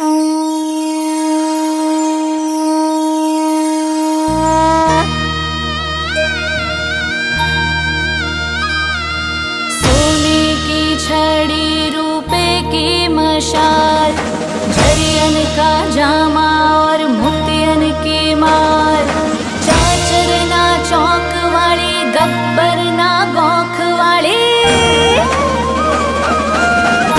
सोने की छड़ी रूपे की मशाल, झरियन का जामा और मुक्तियन की मार, चाचर ना चौक वाली, गब्बर ना गौख वाली,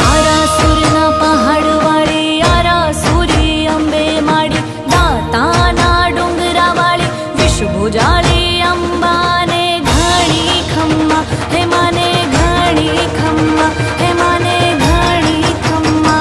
आरासुर ना पहाड़ वाली, आरासुरी अंबे माड़ी, दाता ना डुंगरा वाली, विषभुजाली अंबा ने घणी खम्मा, हे माने घणी खम्मा, हे माने घणी खम्मा।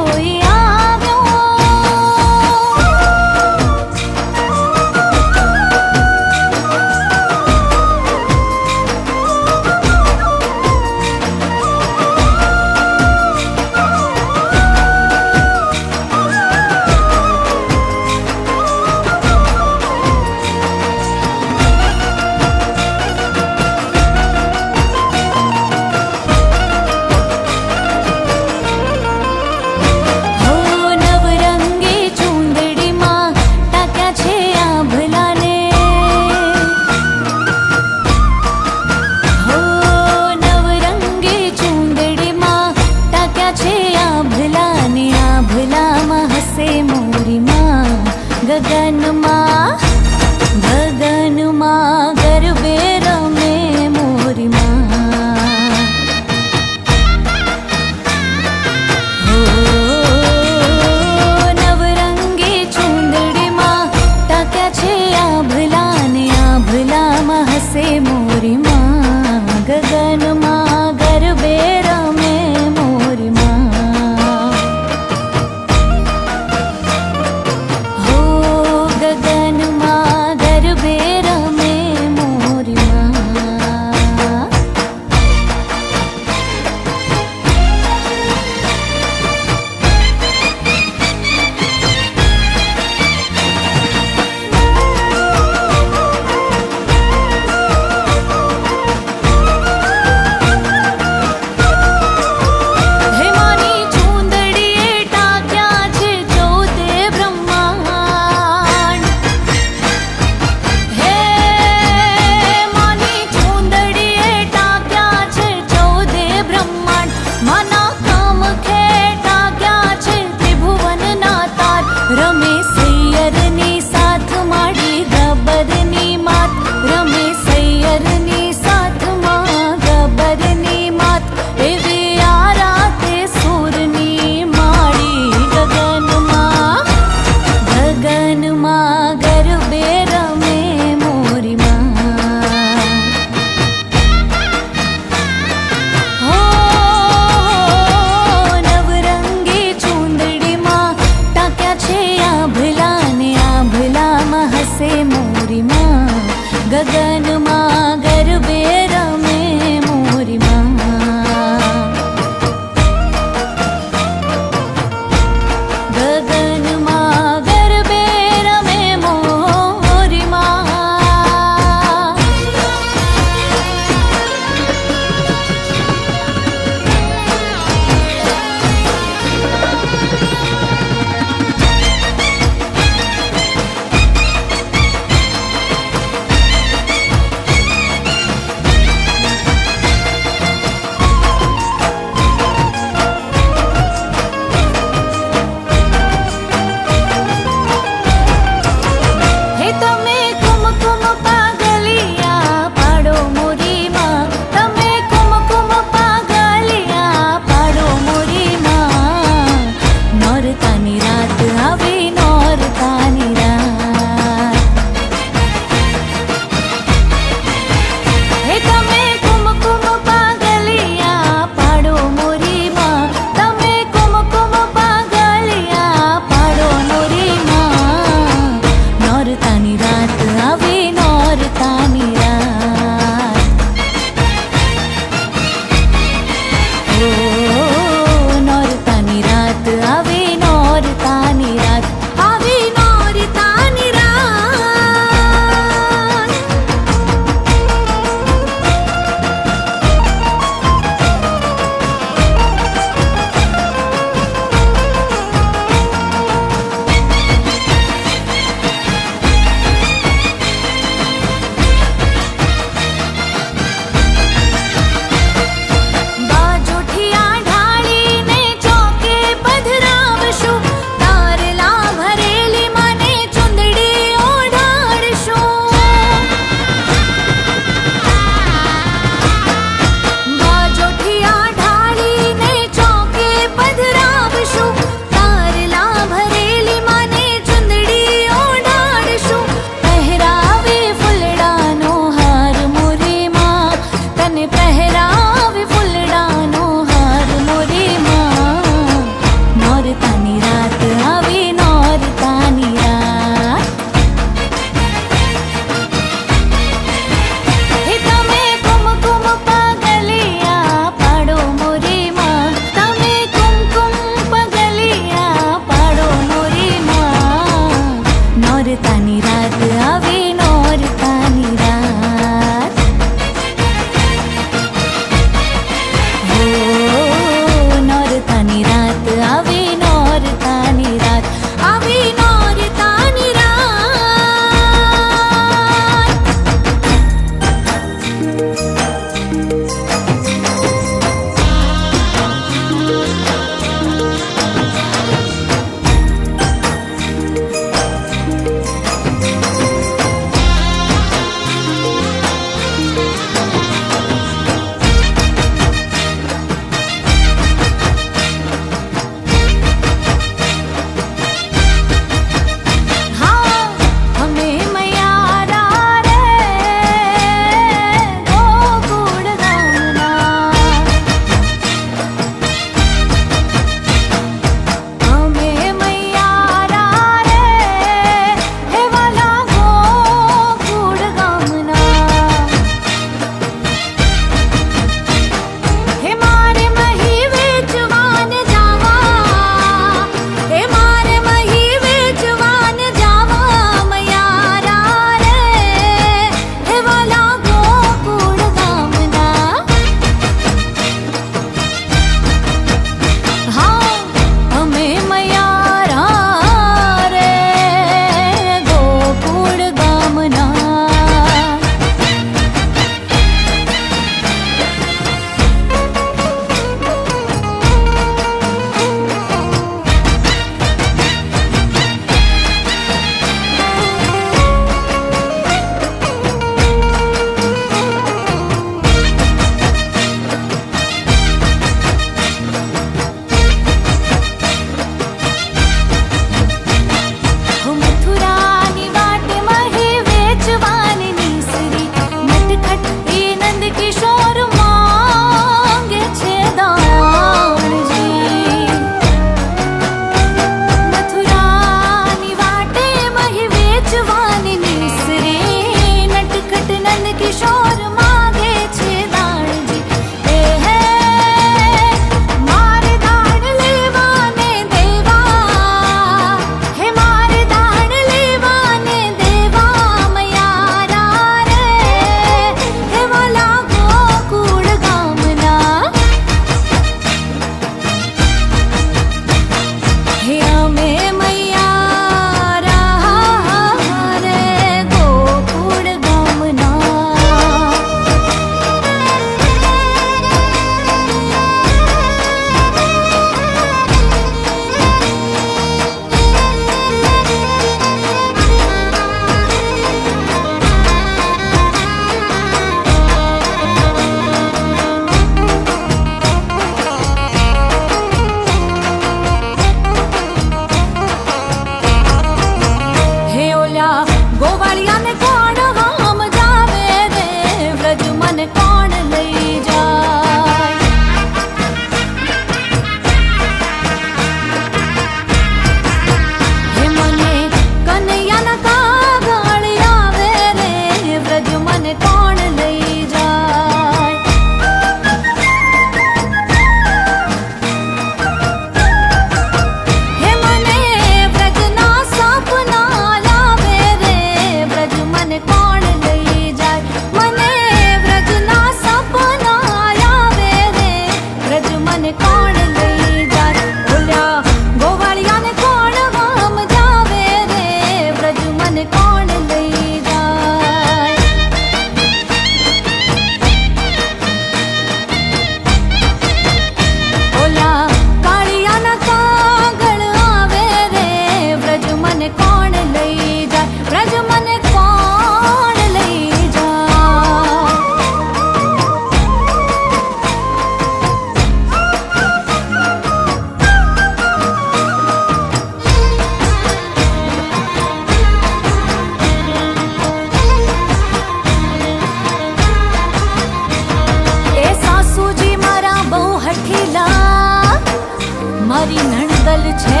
મારી નણદલ છે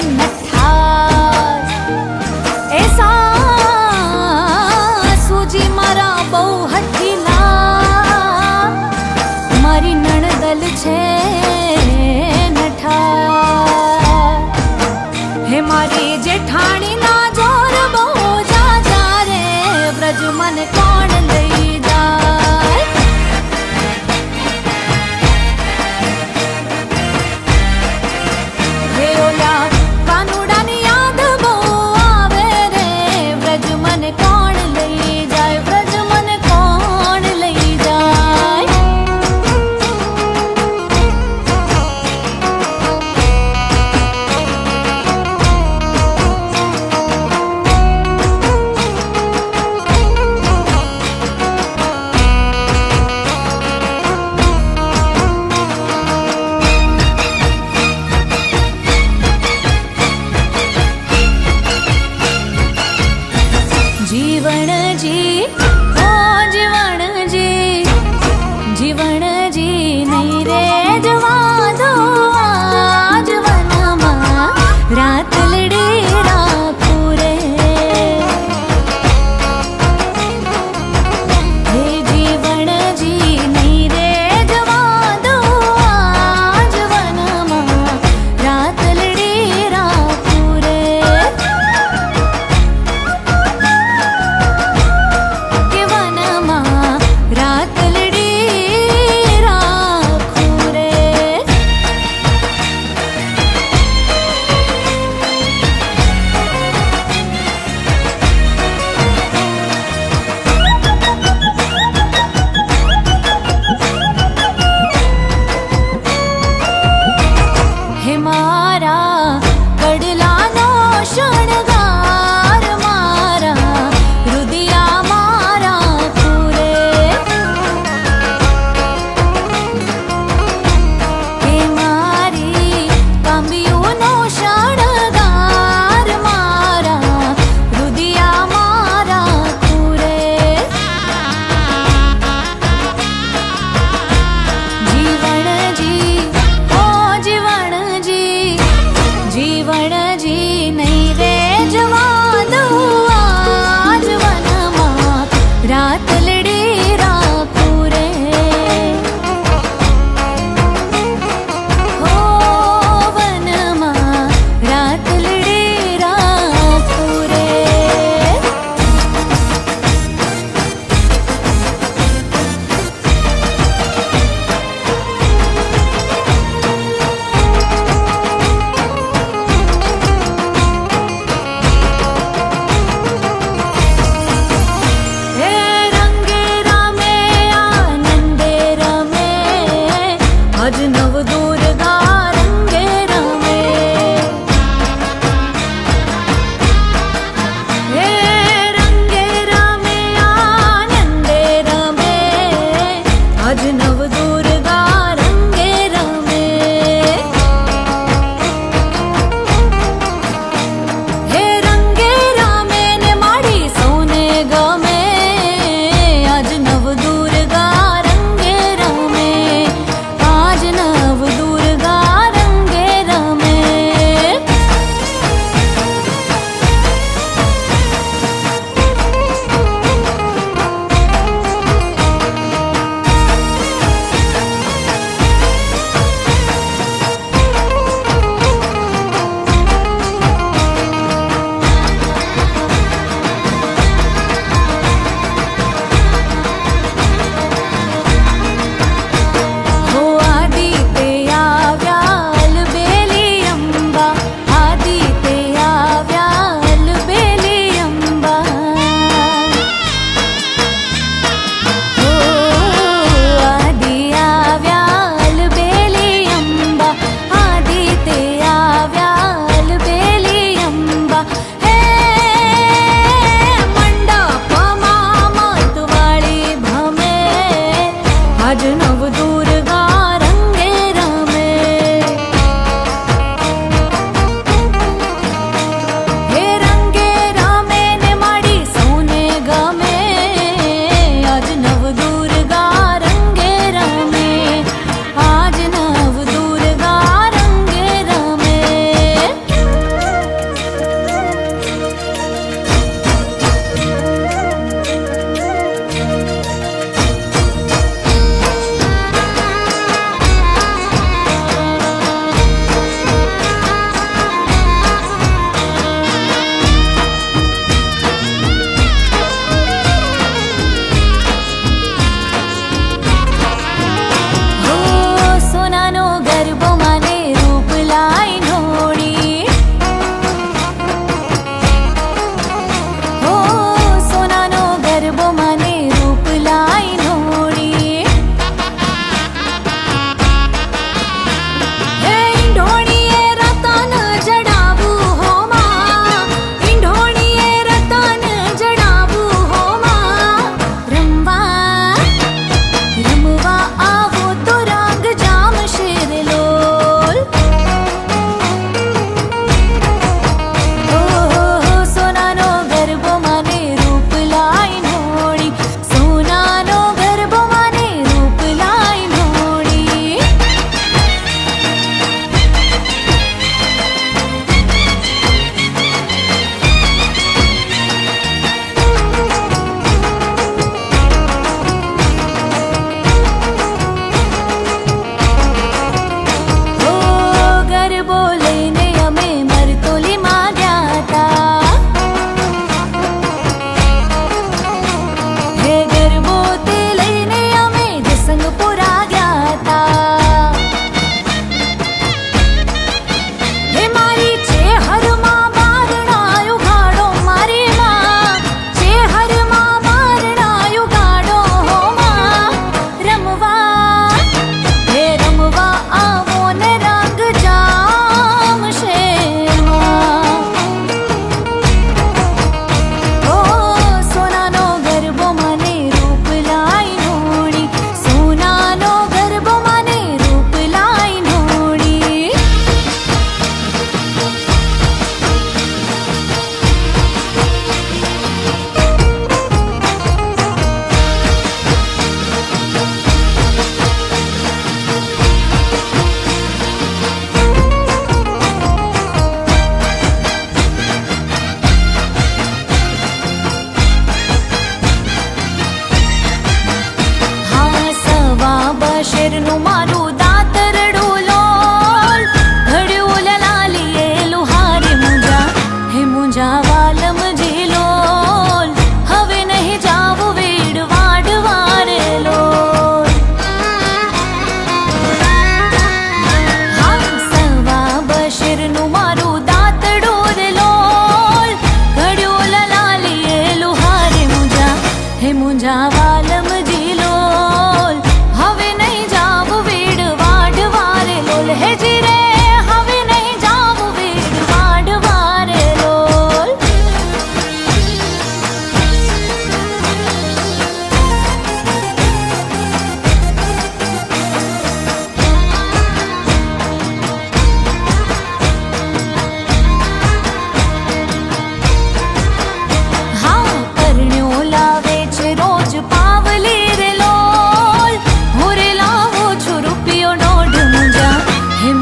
નઠાર એ સાસુજી મારા બહુ હઠીલા મારી નણદલ છે નઠાર હે મારી જેઠાણી ના જોર બહુ જાજા રે વ્રજ મન કોણ લઈ જાય હે ઓલા કાનુડાની યાદ બહુ આવે રે વ્રજ મન કોણ લઈ જાય વ્રજ મન કોણ લઈ જાય જીવણજી ઓ જીવણજી જીવણજી નહીં રે જવા દો આ જીવનમાં રાત લડી રાખું રે હે જીવણજી નહીં રે જવા દો આ જીવનમાં રાત લડી રાખું રે રાત લડી રાખું રે હે મારા કડલાનો શણગાર મારા રુદિયા મારા પૂરે હે મારી કાંબીઓનો શણગાર મારા રુદિયા મારા પૂરે જીવણજી ઓ જીવણજી જીવણજી નહીં રે જવા દો આ જીવનમાં રાત લડી રાખું રે હો વનમાં રાત લડી રાખું રે હે રંગે રમે આનંદે રમે આજ નવ દુર્ગા રંગે રમે હે રંગે રમે આનંદે રમે આજ નવ દુર્ગા રંગે રમે હે રંગે રમે ને માડી સૌને ગમે આજ નવ દુર્ગા રંગે રમે આજ નવ દુર્ગા हेजी रे हवे नहीं जाऊं वीड वाडवारे लोल हाँ परण्यो लावे छे रोज पावली रे लोल होरे लावो छो रुपियो 1.5 मुंजा हे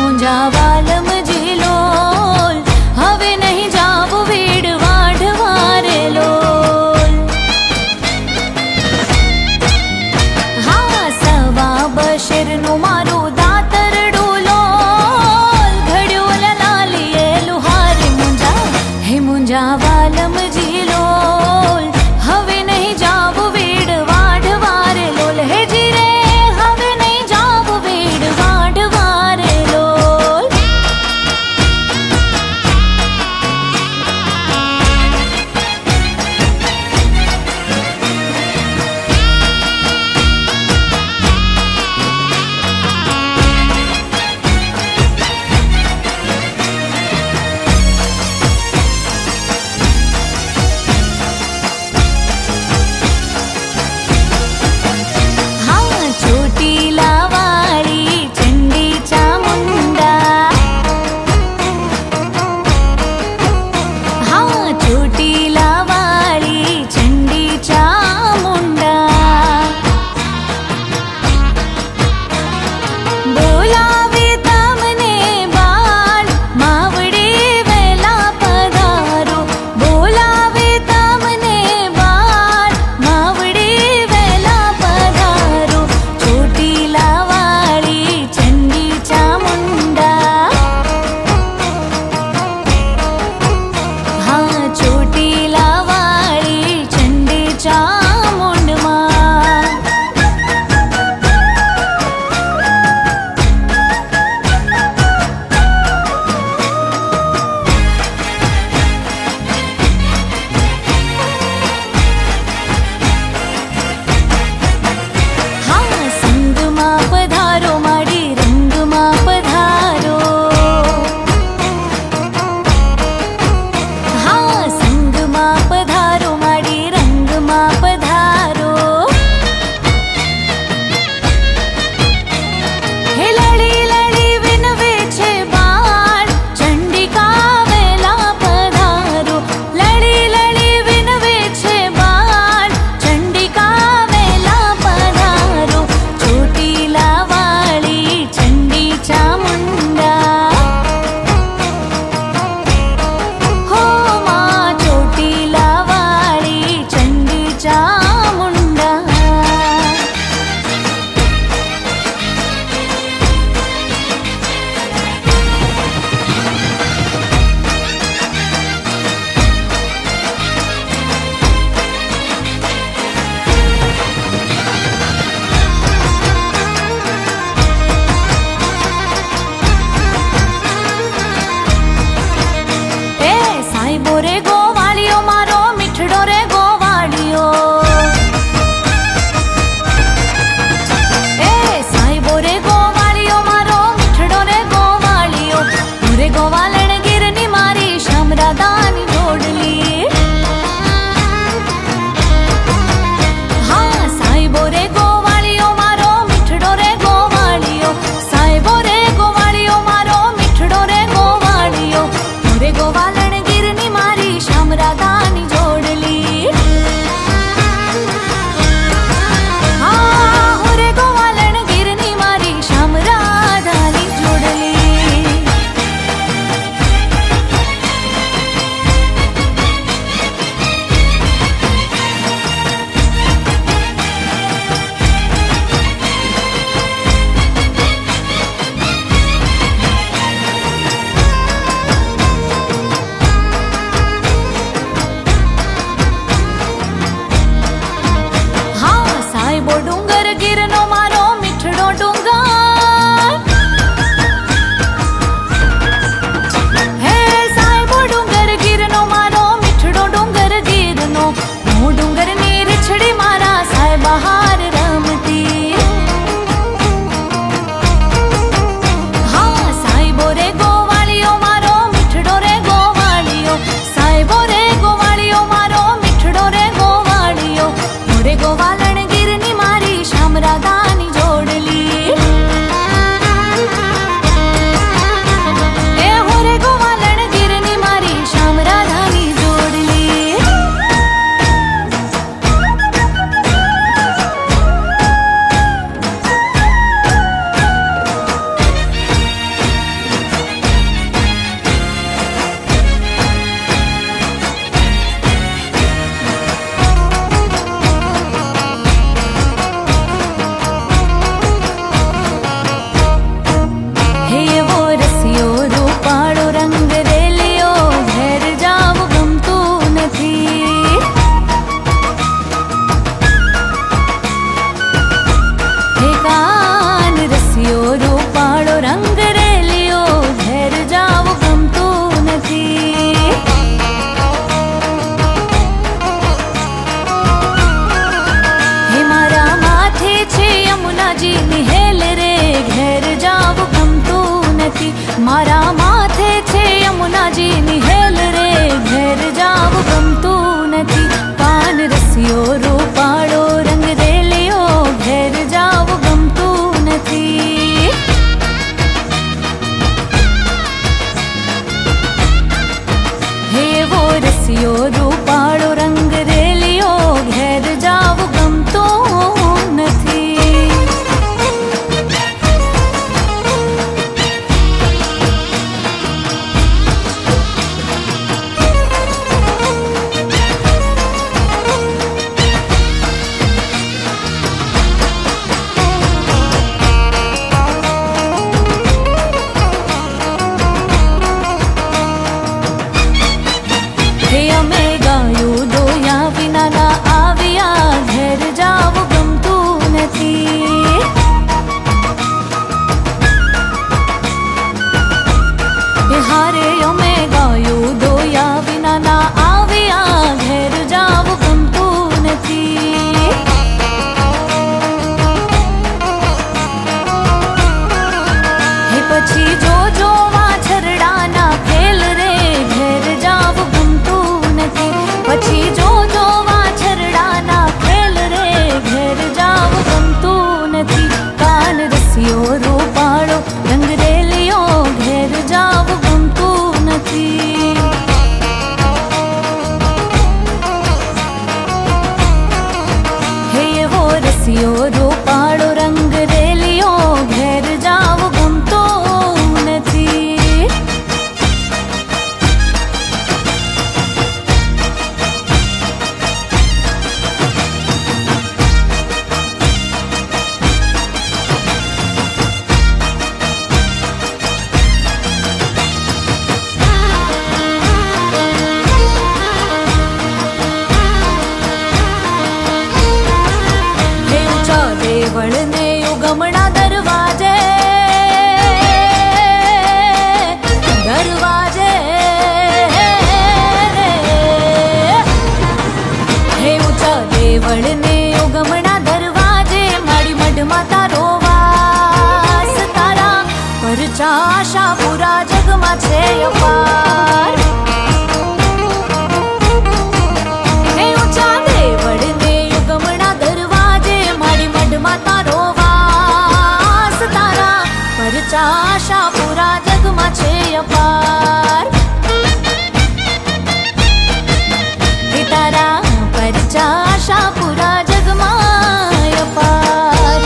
પછી જો વાછરડાના ખેલ રે ઘેર જાવ ગમતું નથી. પછી જો વાછરડાના ખેલ રે ઘેર જાવ ગમતું નથી. કાન રસિયો રૂપાળો રંગરેલિયો ઘેર જાવ ગમતું નથી. હે એવો રસિયો રૂપાળો રંગરેલિયો ઘેર જાવ ગમતો નથી. દેવળને યુગમણા દરવાજે હે ઊંચા દેવળને યુગમણા દરવાજે મારી મઢમાં તારો વાસ. તારા પરચા આશા પૂરા જગમાં છે અપાર. હે ઊંચા દેવળને યુગમણા દરવાજે મારી મઢમાં તારો વાસ. તારા પરચા આશા પૂરા જગમાં છે અપાર. હે તારા પરચા આશા પૂરા જગમાં અપાર.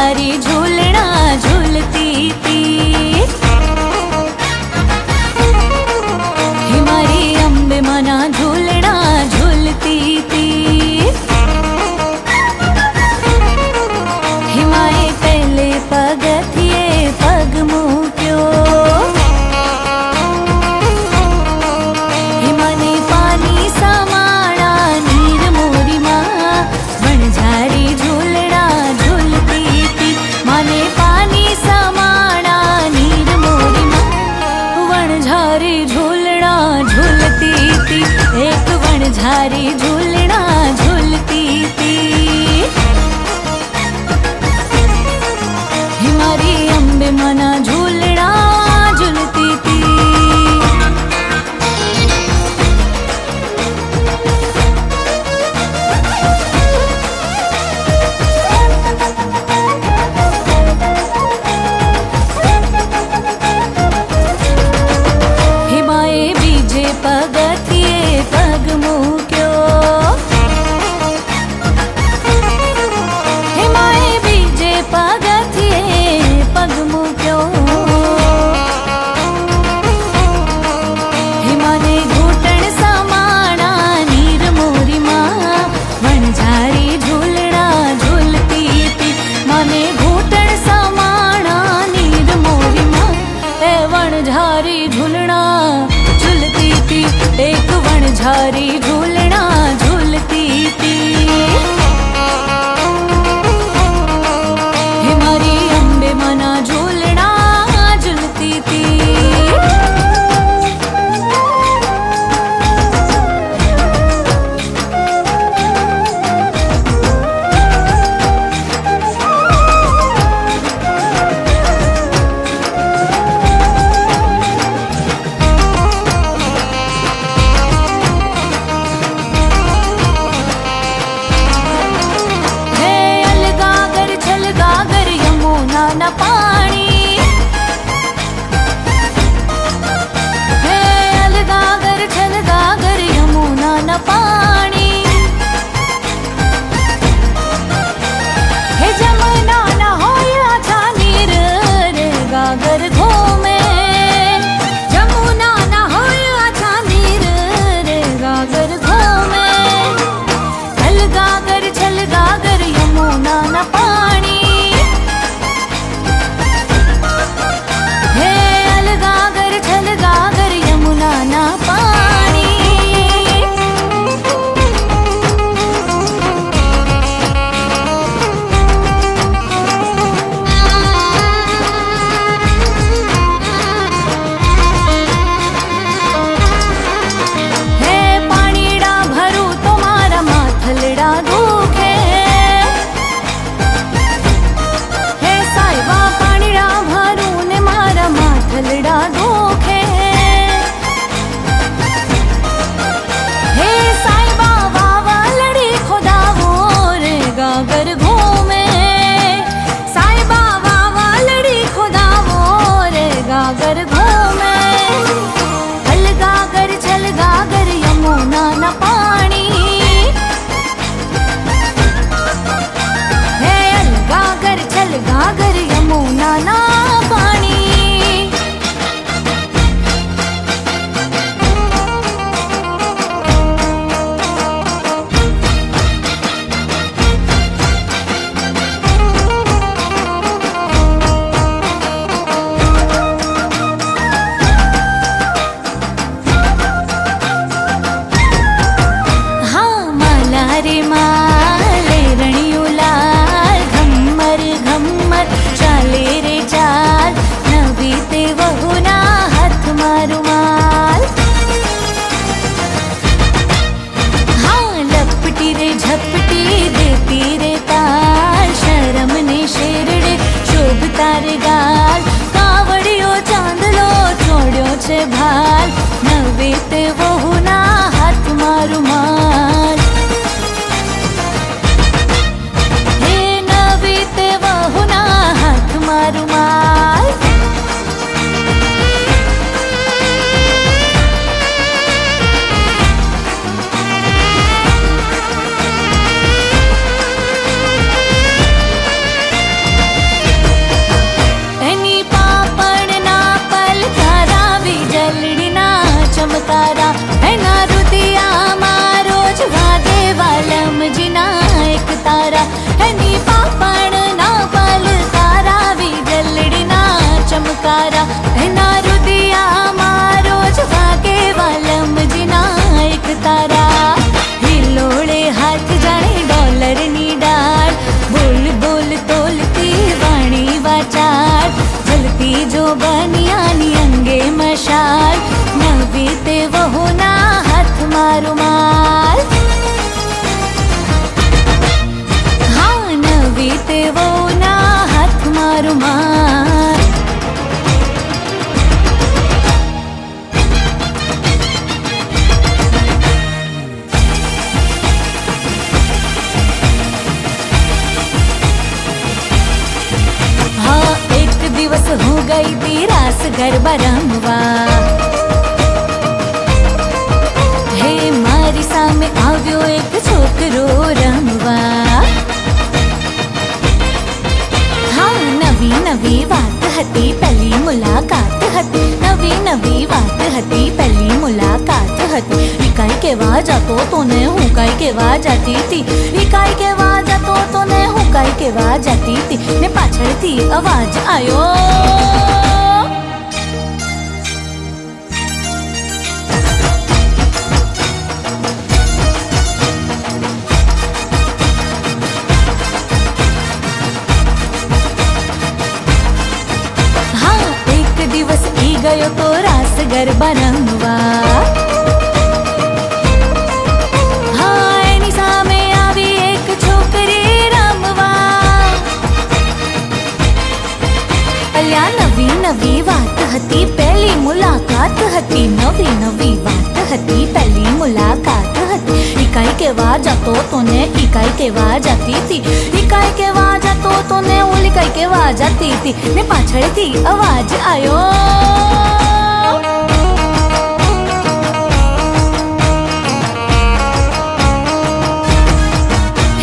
झारी झूलना झूलती थी। हिमारी अम्बे मना झूलना झूलती थी। हिमाए पहले पगथिए पग मूक्यो। हिमाने पानी समाड़ा नीर मोरी माँ वणझारी झूलना झूलती थी। माने पानी समाड़ा नीर मोरी माँ वणझारी झूलना झूलती थी। एक वणझारी झूलना झूलती थी। हिमारी अम्बे मना झूलना झूलती थी। हिमाए बीजे पगथिए पग मूक्यो। हिमाए बीजे पगथिए पग मूक्यो। हिमाने घूटण समाड़ा नीर मोरी माँ वणझारी झूलना झूलती थी। माने घूटण समाड़ा नीर मोरी माँ ए वणझारी झूलना झूलती थी। एक वणझारी झूलना झूलती थी। हिमारी अम्बे मना झूलना झूलती थी। हे अलगागर छलगागर यमुना न पानी। हे अलगागर छलगागर यमुना न पानी। हे जमुना न होया था नीर रे गागर घूमे। जमुना न होया था नीर रे गागर घूमे। अलगागर छलगागर यमुना न पानी। हे अलगागर छलगागर यमुना न पानी। हे पाणीड़ा भरू तो मारा माथलड़ा दुखे। हे साईबा पाणीड़ा भरू ने मारा माथलड़ा दुखे। हे साईबा वावा लड़ी खुदावो रे गागर घूमे। साईबा वावा लड़ी खुदावो रे गागर घूमे। अलगागर छलगागर यमुना न पानी। हे अलगागर छलगागर यमुना न पानी। हाँ माला रे माले रणियो लाल घम्मर घम्मर चाले रे चाल। नवी ते वहुना हाथ मारू माल। हाँ लपटी रे झपटी देती रे ताल। शरम ने शेरड़े शोभता रे गाल। कावड़ियो चांदलो छोड़्यो छे भाल। नवी ते वहुना हाथ मारू माल। हे नवी ते वहुना हाथ मारू माल। દિવસ હું ગઈ તી રાસ ગરબા રમવા. હે મારી સામે આવ્યો એક છોકરો રમવા. હા નવી નવી વાત હતી પહેલી મુલાકાત હતી. નવી નવી વાત હતી પહેલી મુલાકાત હતી. ઈ કાંઈ કેવા જતો તો ને હું કાંઈ કેવા જતી હતી. ઈ કાંઈ કેવા જતો તો ને હું કાંઈ કેવા જતી હતી. ને પાછળથી અવાજ આવ્યો. દિવસ ઈ ગયો તો રાસ ગરબા રમવા. હા એની સામે આવી એક છોકરી રમવા. અલ્યા નવી નવી વાત હતી પહેલી મુલાકાત હતી. નવી નવી વાત હતી પહેલી મુલાકાત હતી. ઈ કાંઈ કેવા જતો તો ને ઈ કાંઈ કેવા જતી હતી. ઈ કાંઈ કેવા જતો તો ને ઓલી કાંઈ કેવા જતી હતી. ને પાછળથી અવાજ આવ્યો.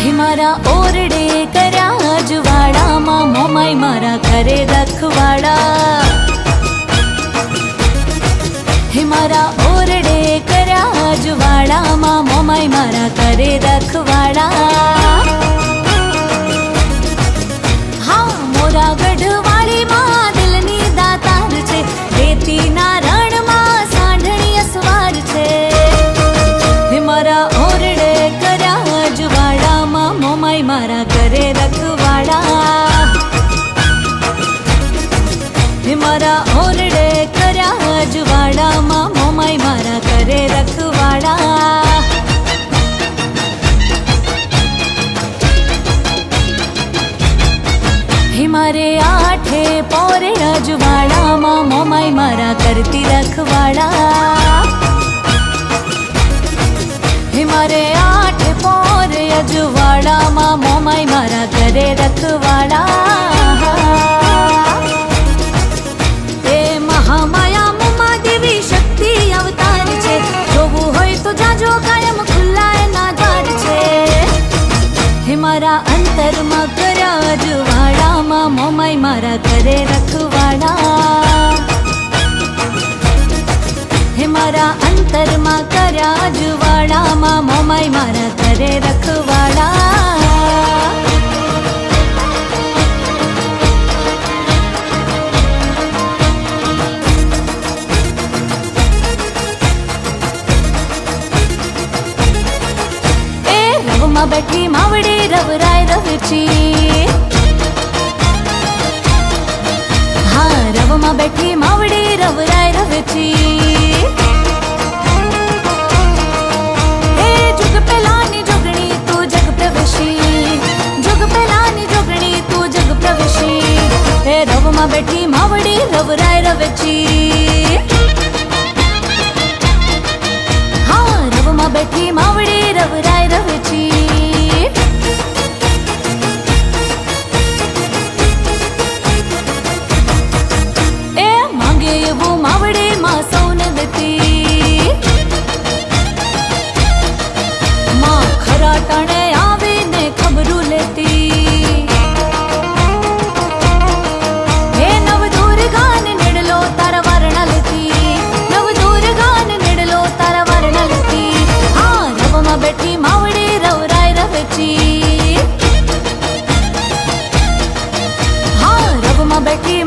હે મારા ઓરડે કર્યા અજવાળામાં મોમાઈ મારા ઘરે રખવાડા. હે મારા ઓરડે કર્યા અજવાળામાં મોમાઈ મારા ઘરે રખવાડા. હા મોરા ગઢવાળીમાં દિલની દાતાર છે. રેતીના રણમાં સાંઢણી અસવાર છે. હે મારા ઓરડે કર્યા અજવાળામાં મોમાઈ મારા ઘરે રખવાડા. હે મારા ઓરડે કર્યા અજવાળામાં મોમાઈ મારા ઘરે રખવાડા. હે મારે આઠે પોરે અજવાળામાં મોમાઈ મારા કરતી રખવાડા. હે મારે આઠે પોરે અજવાળામાં મોમાઈ મારા ઘરે રખવાડા. એ મહામાયા મુમા દેવી શક્તિ અવતાર છે. જોવું હોય તો જાજો કાયમ ખુલ્લા એના દ્વાર છે. હે મારા અંતરમાં કર્યા અજવાળામાં મોમાઈ મારા ઘરે રખવાડા. હે મારા અંતરમાં કર્યા અજવાળામાં મોમાઈ મારા ઘરે રખવાડા. રવમાં બેઠી માવડી રવરાય રવચી. હા રવમાં બેઠી માવડી રવરાય રવચી. એ જુગ પહેલાની જોગણી તું જગ પ્રવેશી. જુગ પહેલાની જોગણી તું જગ પ્રવેશી. એ રવમાં બેઠી માવડી રવરાય રવચી. હા રવમાં બેઠી માવડી રવરાય રવચી. એ માંગે એવું માવડી માં સૌને દેતી. માં ખરા ટાણે આવીને ખબરું લેતી. હે નવ દુર્ગાન નીડલો તારા વારણા લેતી. નવ દુર્ગાન નીડલો તારા વારણા લેતી. હા રવમાં બેઠી માવડી રવરાય રવચી. હા રવમાં બેઠી